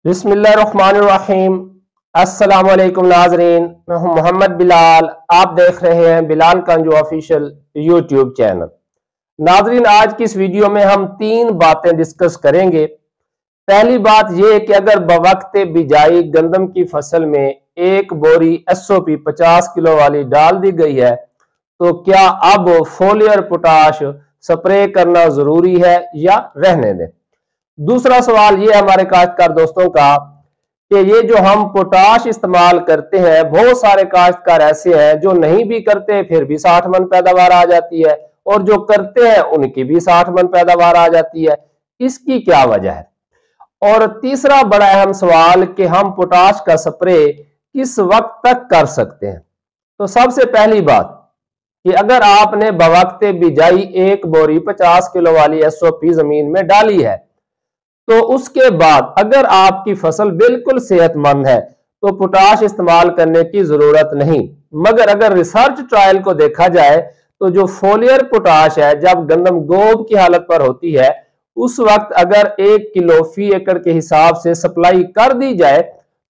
बिस्मिल्लाहिर्रहमानिर्रहीम। अस्सलाम वालेकुम नाजरीन, मैं हूं मोहम्मद बिलाल। आप देख रहे हैं बिलाल कंजू ऑफिशियल यूट्यूब चैनल। नाजरीन, आज की इस वीडियो में हम 3 बातें डिस्कस करेंगे। पहली बात यह कि अगर बवक्त बिजाई गंदम की फसल में एक बोरी SOP 50 किलो वाली डाल दी गई है तो क्या अब फोलियर पोटाश स्प्रे करना जरूरी है या रहने दें। दूसरा सवाल ये हमारे काश्तकार दोस्तों का कि ये जो हम पोटाश इस्तेमाल करते हैं, बहुत सारे काश्तकार ऐसे हैं जो नहीं भी करते फिर भी 60 मन पैदावार आ जाती है, और जो करते हैं उनकी भी 60 मन पैदावार आ जाती है। इसकी क्या वजह है? और तीसरा बड़ा अहम सवाल कि हम पोटाश का स्प्रे किस वक्त तक कर सकते हैं। तो सबसे पहली बात कि अगर आपने बवक्त बिजाई एक बोरी 50 किलो वाली SOP जमीन में डाली है तो उसके बाद अगर आपकी फसल बिल्कुल सेहतमंद है तो पोटाश इस्तेमाल करने की जरूरत नहीं। मगर अगर रिसर्च ट्रायल को देखा जाए तो जो फोलियर पोटाश है जब गंदम गोब की हालत पर होती है उस वक्त अगर 1 किलो फी एकड़ के हिसाब से सप्लाई कर दी जाए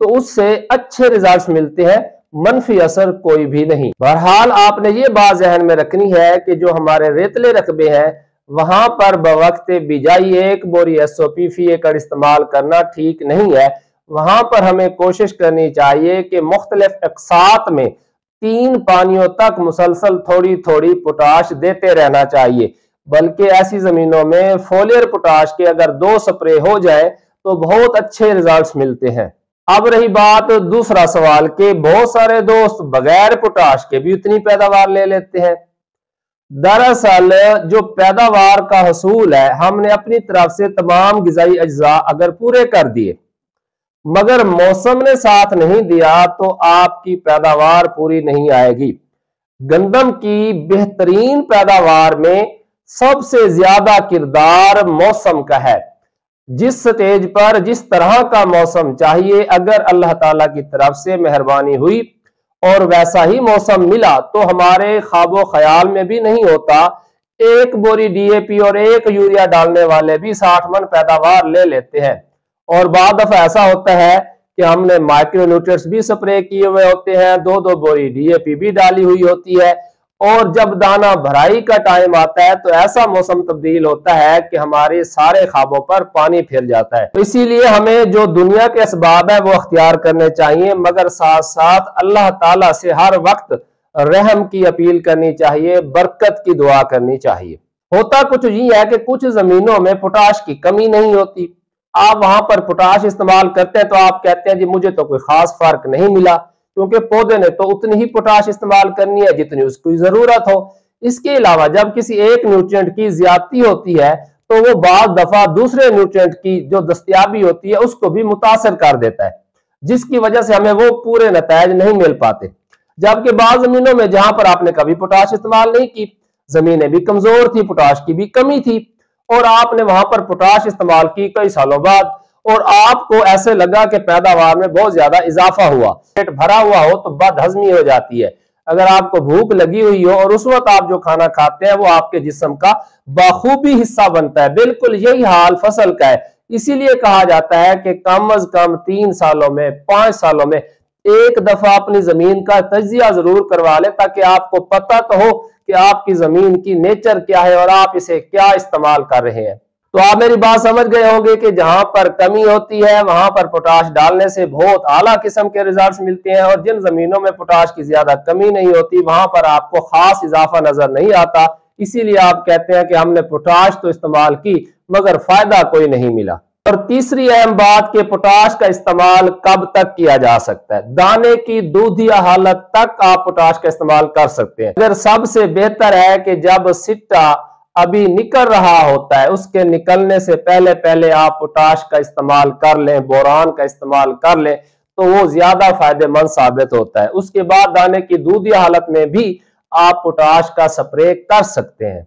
तो उससे अच्छे रिजल्ट्स मिलते हैं, मनफी असर कोई भी नहीं। बहरहाल आपने ये बात जहन में रखनी है कि जो हमारे रेतले रकबे हैं वहां पर बवक्त बिजाई एक बोरी SOP फी एकड़ इस्तेमाल करना ठीक नहीं है। वहां पर हमें कोशिश करनी चाहिए कि मुख्तलिफ अक़सात में 3 पानियों तक मुसलसल थोड़ी थोड़ी पोटाश देते रहना चाहिए। बल्कि ऐसी जमीनों में फोलियर पोटाश के अगर 2 स्प्रे हो जाए तो बहुत अच्छे रिजल्ट्स मिलते हैं। अब रही बात दूसरा सवाल कि बहुत सारे दोस्त बगैर पोटाश के भी उतनी पैदावार ले लेते हैं। दरअसल जो पैदावार का हसूल है हमने अपनी तरफ से तमाम गिज़ाई अज्जा अगर पूरे कर दिए मगर मौसम ने साथ नहीं दिया तो आपकी पैदावार पूरी नहीं आएगी। गंदम की बेहतरीन पैदावार में सबसे ज्यादा किरदार मौसम का है। जिस स्टेज पर जिस तरह का मौसम चाहिए, अगर अल्लाह ताला की तरफ से मेहरबानी हुई और वैसा ही मौसम मिला तो हमारे ख्वाबो ख्याल में भी नहीं होता एक बोरी DAP और 1 यूरिया डालने वाले भी 60 मन पैदावार ले लेते हैं। और बाद दफा ऐसा होता है कि हमने माइक्रो न्यूट्रिएंट्स भी स्प्रे किए हुए होते हैं, 2-2 बोरी DAP भी डाली हुई होती है, और जब दाना भराई का टाइम आता है तो ऐसा मौसम तब्दील होता है कि हमारे सारे ख्वाबों पर पानी फिर जाता है। तो इसीलिए हमें जो दुनिया के असबाब है वो अख्तियार करने चाहिए, मगर साथ साथ अल्लाह ताला से हर वक्त रहम की अपील करनी चाहिए, बरकत की दुआ करनी चाहिए। होता कुछ ये है कि कुछ जमीनों में पोटाश की कमी नहीं होती, आप वहां पर पोटाश इस्तेमाल करते हैं तो आप कहते हैं जी मुझे तो कोई खास फर्क नहीं मिला, क्योंकि पौधे ने तो उतनी ही पोटाश इस्तेमाल करनी है जितनी उसकी जरूरत हो। इसके अलावा जब किसी एक न्यूट्रिएंट की ज्यादती होती है तो वो बाद दफा दूसरे न्यूट्रिएंट की जो दस्तयाबी होती है उसको भी मुतासर कर देता है, जिसकी वजह से हमें वो पूरे नतायज नहीं मिल पाते। जबकि बाद जमीनों में जहां पर आपने कभी पोटाश इस्तेमाल नहीं की, जमीनें भी कमजोर थी, पोटाश की भी कमी थी, और आपने वहां पर पोटाश इस्तेमाल की कई सालों बाद और आपको ऐसे लगा कि पैदावार में बहुत ज्यादा इजाफा हुआ, पेट भरा हुआ हो तो बदहजमी हो जाती है। अगर आपको भूख लगी हुई हो और उस वक्त आप जो खाना खाते हैं वो आपके जिस्म का बाखूबी हिस्सा बनता है, बिल्कुल यही हाल फसल का है। इसीलिए कहा जाता है कि कम अज कम 3 सालों में 5 सालों में एक दफा अपनी जमीन का तजिया जरूर करवा ले, ताकि आपको पता तो हो कि आपकी जमीन की नेचर क्या है और आप इसे क्या इस्तेमाल कर रहे हैं। तो आप मेरी बात समझ गए होंगे कि जहां पर कमी होती है वहां पर पोटाश डालने से बहुत आला किस्म के रिजल्ट्स मिलते हैं, और जिन जमीनों में पोटाश की ज्यादा कमी नहीं होती वहां पर आपको खास इजाफा नजर नहीं आता। इसीलिए आप कहते हैं कि हमने पोटाश तो इस्तेमाल की मगर फायदा कोई नहीं मिला। और तीसरी अहम बात कि पोटाश का इस्तेमाल कब तक किया जा सकता है। दाने की दूधिया हालत तक आप पोटाश का इस्तेमाल कर सकते हैं। अगर सबसे बेहतर है कि जब सिट्टा अभी निकल रहा होता है उसके निकलने से पहले पहले आप पोटाश का इस्तेमाल कर लें, बोरान का इस्तेमाल कर लें तो वो ज्यादा फायदेमंद साबित होता है। उसके बाद दाने की दूधिया हालत में भी आप पोटाश का स्प्रे कर सकते हैं।